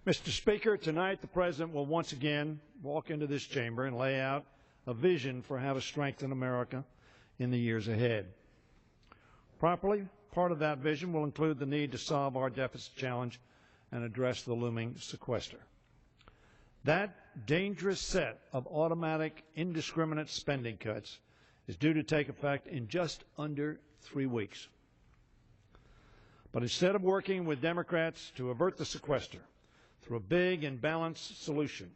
Mr. Speaker, tonight the President will once again walk into this chamber and lay out a vision for how to strengthen America in the years ahead. Part of that vision will include the need to solve our deficit challenge and address the looming sequester. That dangerous set of automatic, indiscriminate spending cuts is due to take effect in just under 3 weeks. But instead of working with Democrats to avert the sequester through a big and balanced solution,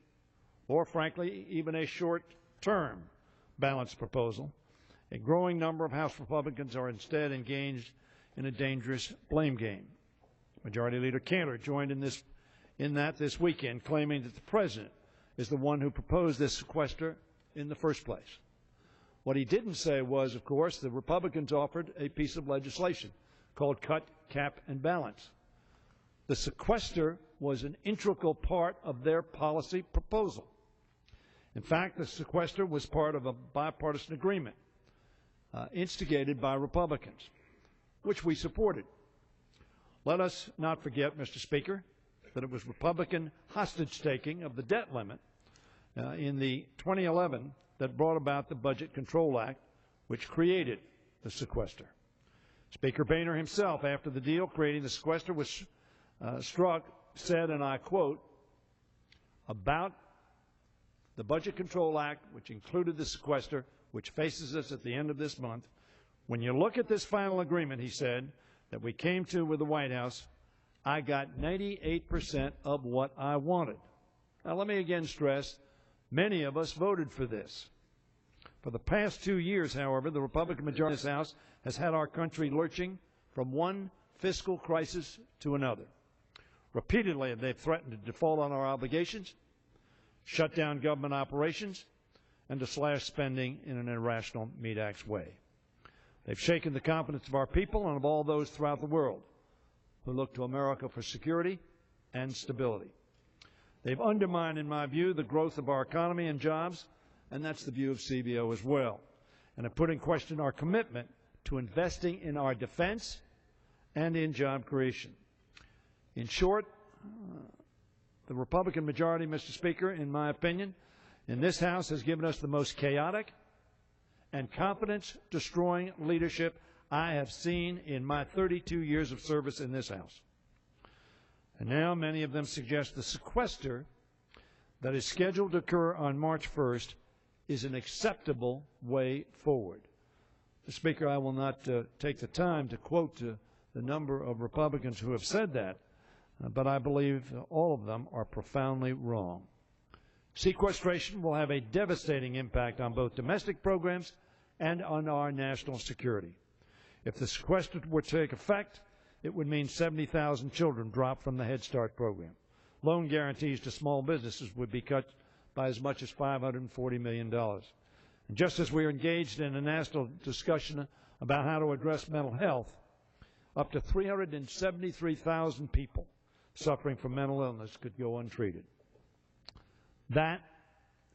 or frankly, even a short-term balanced proposal, a growing number of House Republicans are instead engaged in a dangerous blame game. Majority Leader Cantor joined in that this weekend, claiming that the President is the one who proposed this sequester in the first place. What he didn't say was, of course, the Republicans offered a piece of legislation called Cut, Cap, and Balance. The sequester was an integral part of their policy proposal. In fact, the sequester was part of a bipartisan agreement instigated by Republicans, which we supported. Let us not forget, Mr. Speaker, that it was Republican hostage-taking of the debt limit in the 2011 that brought about the Budget Control Act, which created the sequester. Speaker Boehner himself, after the deal creating the sequester was struck, said, and I quote, about the Budget Control Act, which included the sequester, which faces us at the end of this month, when you look at this final agreement, he said, that we came to with the White House, I got 98% of what I wanted. Now, let me again stress, many of us voted for this. For the past 2 years, however, the Republican majority in this House has had our country lurching from one fiscal crisis to another. Repeatedly, they've threatened to default on our obligations, shut down government operations, and to slash spending in an irrational meat-axe way. They've shaken the confidence of our people and of all those throughout the world who look to America for security and stability. They've undermined, in my view, the growth of our economy and jobs, and that's the view of CBO as well, and have put in question our commitment to investing in our defense and in job creation. In short, the Republican majority, Mr. Speaker, in my opinion, in this House has given us the most chaotic and confidence-destroying leadership I have seen in my 32 years of service in this House. And now many of them suggest the sequester that is scheduled to occur on March 1st is an acceptable way forward. Mr. Speaker, I will not take the time to quote the number of Republicans who have said that, but I believe all of them are profoundly wrong. Sequestration will have a devastating impact on both domestic programs and on our national security. If the sequester were to take effect, it would mean 70,000 children drop from the Head Start program. Loan guarantees to small businesses would be cut by as much as $540 million. And just as we are engaged in a national discussion about how to address mental health, up to 373,000 people suffering from mental illness could go untreated. That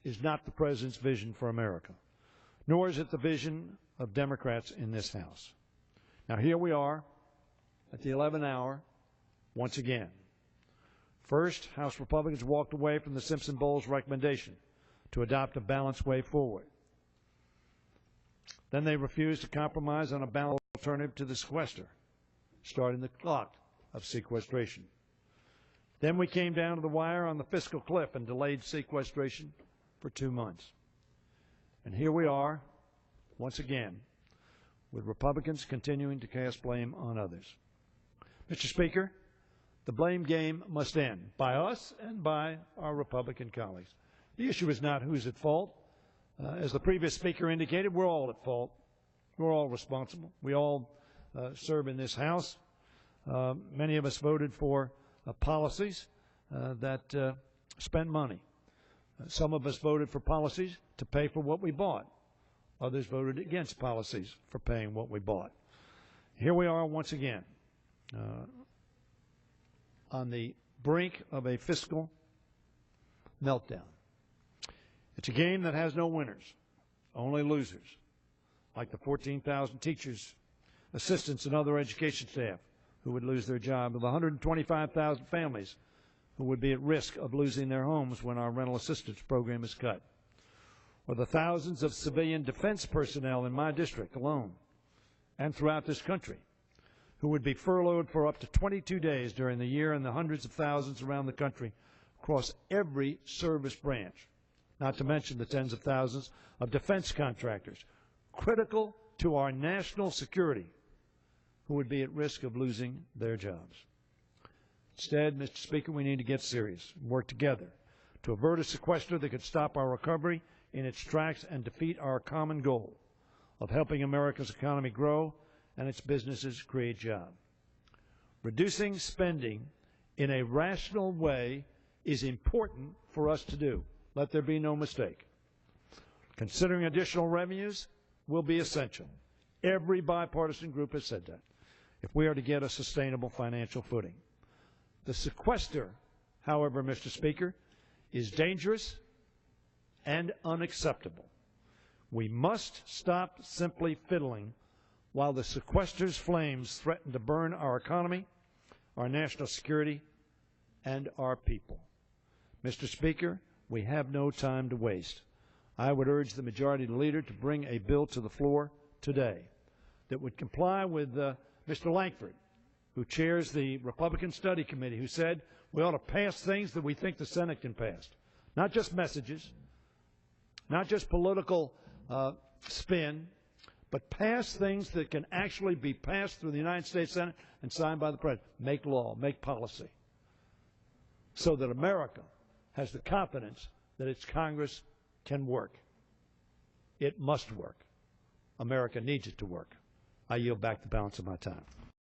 is not the President's vision for America, nor is it the vision of Democrats in this House. Now, here we are at the 11th hour once again. First, House Republicans walked away from the Simpson-Bowles recommendation to adopt a balanced way forward. Then they refused to compromise on a balanced alternative to the sequester, starting the clock of sequestration. Then we came down to the wire on the fiscal cliff and delayed sequestration for 2 months. And here we are, once again, with Republicans continuing to cast blame on others. Mr. Speaker, the blame game must end, by us and by our Republican colleagues. The issue is not who's at fault. As the previous speaker indicated, we're all at fault. We're all responsible. We all serve in this House. Many of us voted for policies that spent money. Some of us voted for policies to pay for what we bought. Others voted against policies for paying what we bought. Here we are once again on the brink of a fiscal meltdown. It's a game that has no winners, only losers, like the 14,000 teachers, assistants, and other education staff who would lose their job, of 125,000 families who would be at risk of losing their homes when our rental assistance program is cut, or the thousands of civilian defense personnel in my district alone and throughout this country who would be furloughed for up to 22 days during the year, and the hundreds of thousands around the country across every service branch, not to mention the tens of thousands of defense contractors critical to our national security who would be at risk of losing their jobs. Instead, Mr. Speaker, we need to get serious and work together to avert a sequester that could stop our recovery in its tracks and defeat our common goal of helping America's economy grow and its businesses create jobs. Reducing spending in a rational way is important for us to do. Let there be no mistake. Considering additional revenues will be essential. Every bipartisan group has said that, if we are to get a sustainable financial footing. The sequester, however, Mr. Speaker, is dangerous and unacceptable. We must stop simply fiddling while the sequester's flames threaten to burn our economy, our national security, and our people. Mr. Speaker, we have no time to waste. I would urge the majority leader to bring a bill to the floor today that would comply with Mr. Lankford, who chairs the Republican Study Committee, who said we ought to pass things that we think the Senate can pass. Not just messages, not just political spin, but pass things that can actually be passed through the United States Senate and signed by the President. Make law, make policy, so that America has the confidence that its Congress can work. It must work. America needs it to work. I yield back the balance of my time.